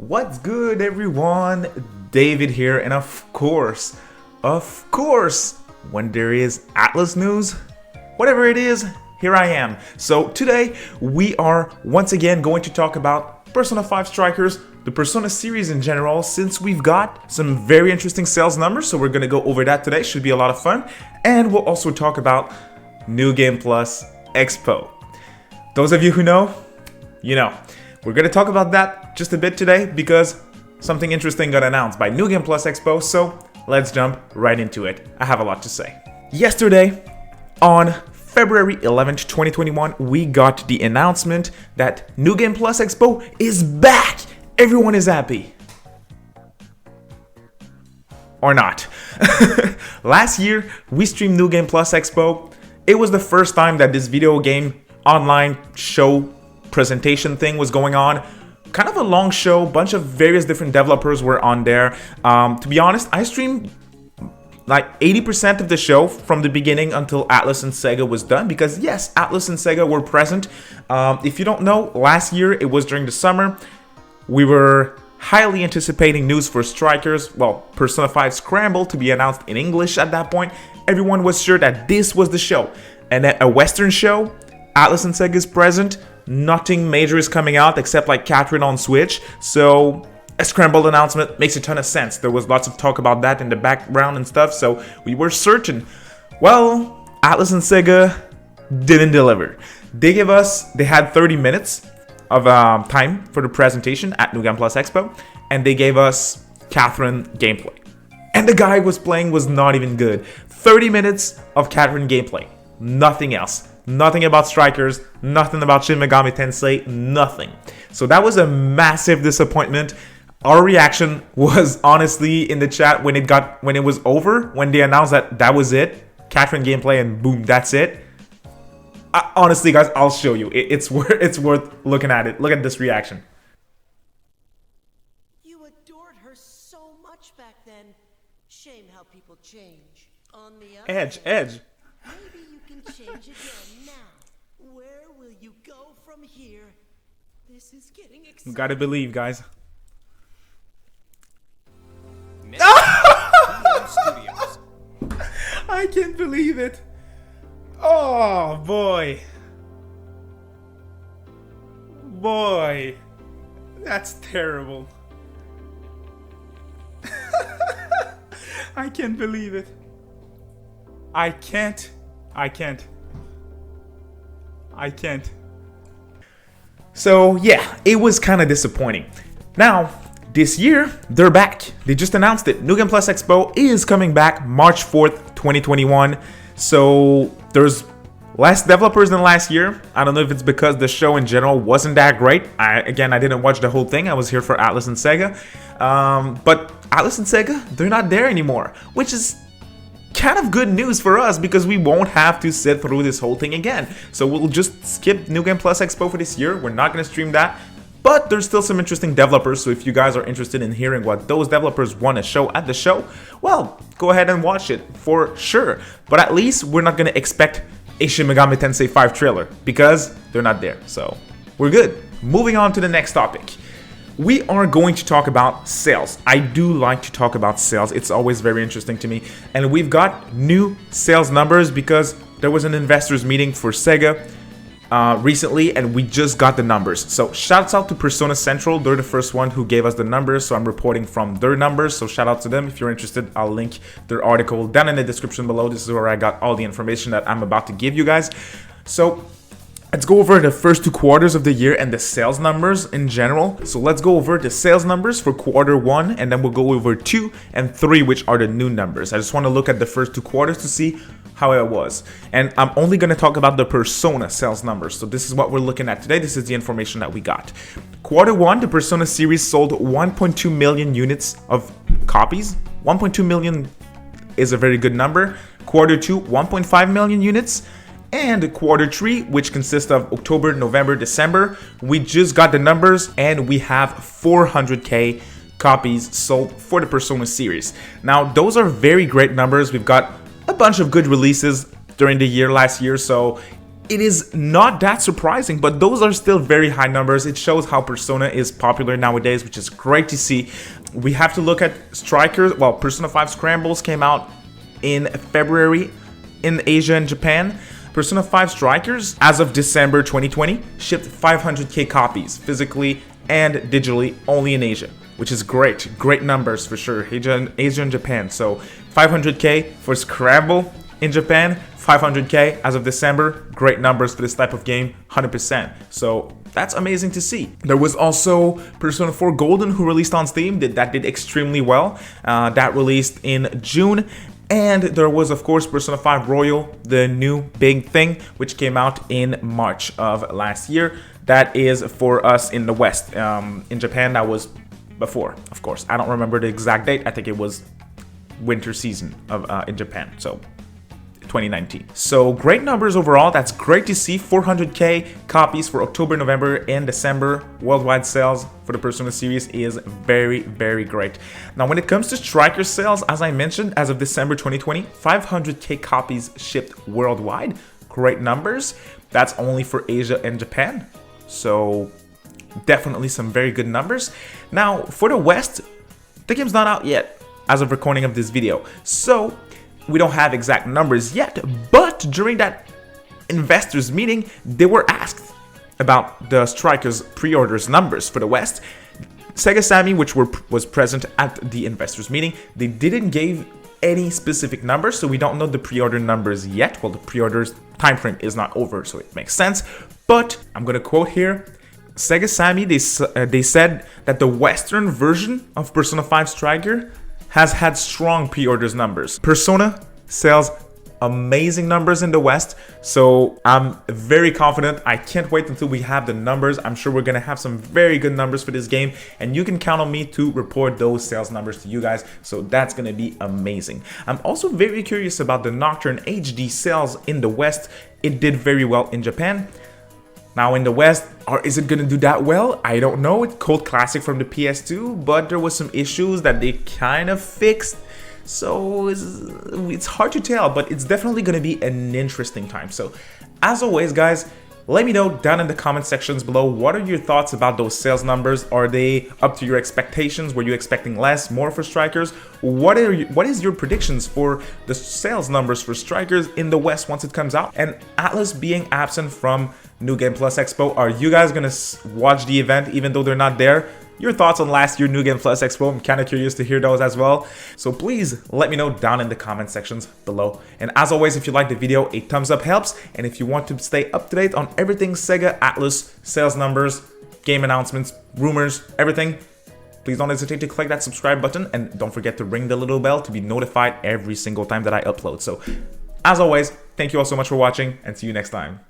What's good, everyone? David here, and of course, when there is Atlus news, whatever it is, here I am. So today, we are once again going to talk about Persona 5 Strikers, the Persona series in general, since we've got some very interesting sales numbers, so we're going to go over that today. Should be a lot of fun. And we'll also talk about New Game Plus Expo. Those of you who know, you know. We're going to talk about that just a bit today because something interesting got announced by New Game Plus Expo, so let's jump right into it. I have a lot to say. Yesterday, on February 11th, 2021, we got the announcement that New Game Plus Expo is back! Everyone is happy. Or not. Last year, we streamed New Game Plus Expo. It was the first time that this video game online show presentation thing was going on. Kind of a long show, bunch of various different developers were on there. To be honest, I streamed like 80% of the show from the beginning until Atlus and Sega was done, because yes, Atlus and Sega were present. If you don't know, last year, it was during the summer, we were highly anticipating news for Strikers, well, Persona 5 Scramble, to be announced in English at that point. Everyone was sure that this was the show. And at a Western show, Atlus and Sega is present. Nothing major is coming out except like Catherine on Switch, so a Scrambled announcement makes a ton of sense. There was lots of talk about that in the background and stuff, so we were certain. Well, Atlus and Sega didn't deliver. They had 30 minutes of time for the presentation at New Game Plus Expo, and they gave us Catherine gameplay. And the guy was playing was not even good. 30 minutes of Catherine gameplay, nothing else. Nothing about Strikers, nothing about Shin Megami Tensei, nothing. So that was a massive disappointment. Our reaction was honestly in the chat when it was over, when they announced that was it, Catherine gameplay, and boom, that's it. Honestly, guys, I'll show you. It's worth looking at it. Look at this reaction. You adored her so much back then. Shame how people change. On the other Edge. Maybe you can change again now. Where will you go from here? This is getting exciting. You gotta believe, guys. Studios. I can't believe it. Oh, boy. Boy. That's terrible. I can't believe it. I can't. So yeah, it was kind of disappointing. Now, this year, they're back. They just announced it. New Game Plus Expo is coming back March 4th, 2021. So there's less developers than last year. I don't know if it's because the show in general wasn't that great. I didn't watch the whole thing. I was here for Atlus and Sega. But Atlus and Sega, they're not there anymore, which is kind of good news for us because we won't have to sit through this whole thing again. So we'll just skip New Game Plus Expo for this year. We're not going to stream that. But there's still some interesting developers, so if you guys are interested in hearing what those developers want to show at the show, well, go ahead and watch it for sure. But at least we're not going to expect a Shin Megami Tensei 5 trailer because they're not there. So we're good. Moving on to the next topic. We are going to talk about sales. I do like to talk about sales. It's always very interesting to me. And we've got new sales numbers because there was an investors meeting for Sega recently, and we just got the numbers. So shouts out to Persona Central. They're the first one who gave us the numbers, so I'm reporting from their numbers. So shout out to them. If you're interested, I'll link their article down in the description below. This is where I got all the information that I'm about to give you guys. So let's go over the first 2 quarters of the year and the sales numbers in general. So let's go over the sales numbers for quarter 1, and then we'll go over 2 and 3, which are the new numbers. I just want to look at the first 2 quarters to see how it was. And I'm only going to talk about the Persona sales numbers. So this is what we're looking at today. This is the information that we got. Quarter 1, the Persona series sold 1.2 million units of copies. 1.2 million is a very good number. Quarter 2, 1.5 million units. And quarter 3, which consists of October, November, December, we just got the numbers and we have 400k copies sold for the Persona series. Now, those are very great numbers. We've got a bunch of good releases during the year last year, so it is not that surprising, but those are still very high numbers. It shows how Persona is popular nowadays, which is great to see. We have to look at Strikers. Well, Persona 5 Scrambles came out in February in Asia and Japan. Persona 5 Strikers, as of December 2020, shipped 500k copies, physically and digitally, only in Asia, which is great. Great numbers for sure, Asia and Japan. So 500k for Scramble in Japan, 500k as of December, great numbers for this type of game, 100%. So that's amazing to see. There was also Persona 4 Golden, who released on Steam, that did extremely well. That released in June. And there was, of course, Persona 5 Royal, the new big thing, which came out in March of last year. That is for us in the West. In Japan, that was before, of course. I don't remember the exact date. I think it was winter season of in Japan, so 2019. So great numbers overall. That's great to see. 400k copies for October, November, and December. Worldwide sales for the Persona series is very, very great. Now, when it comes to Striker sales, as I mentioned, as of December 2020, 500k copies shipped worldwide. Great numbers. That's only for Asia and Japan. So definitely some very good numbers. Now, for the West, the game's not out yet as of recording of this video. So we don't have exact numbers yet, but during that investors meeting, they were asked about the Strikers pre-orders numbers for the West. Sega Sammy, which was present at the investors meeting, they didn't give any specific numbers, so we don't know the pre-order numbers yet. Well, the pre-orders time frame is not over, so it makes sense. But I'm gonna quote here. Sega Sammy, they said that the Western version of Persona 5 Striker has had strong pre-orders numbers. Persona sells amazing numbers in the West, so I'm very confident. I can't wait until we have the numbers. I'm sure we're gonna have some very good numbers for this game, and you can count on me to report those sales numbers to you guys, so that's gonna be amazing. I'm also very curious about the Nocturne HD sales in the West. It did very well in Japan. Now in the West, is it gonna do that well? I don't know. It's cult classic from the PS2, but there was some issues that they kind of fixed. So it's hard to tell, but it's definitely gonna be an interesting time. So as always, guys, let me know down in the comment sections below, what are your thoughts about those sales numbers? Are they up to your expectations? Were you expecting less, more for Strikers? What is your predictions for the sales numbers for Strikers in the West once it comes out? And Atlus being absent from New Game Plus Expo, are you guys gonna watch the event even though they're not there? Your thoughts on last year New Game Plus Expo, I'm kind of curious to hear those as well. So please let me know down in the comment sections below. And as always, if you liked the video, a thumbs up helps. And if you want to stay up to date on everything Sega, Atlus, sales numbers, game announcements, rumors, everything, please don't hesitate to click that subscribe button. And don't forget to ring the little bell to be notified every single time that I upload. So as always, thank you all so much for watching, and see you next time.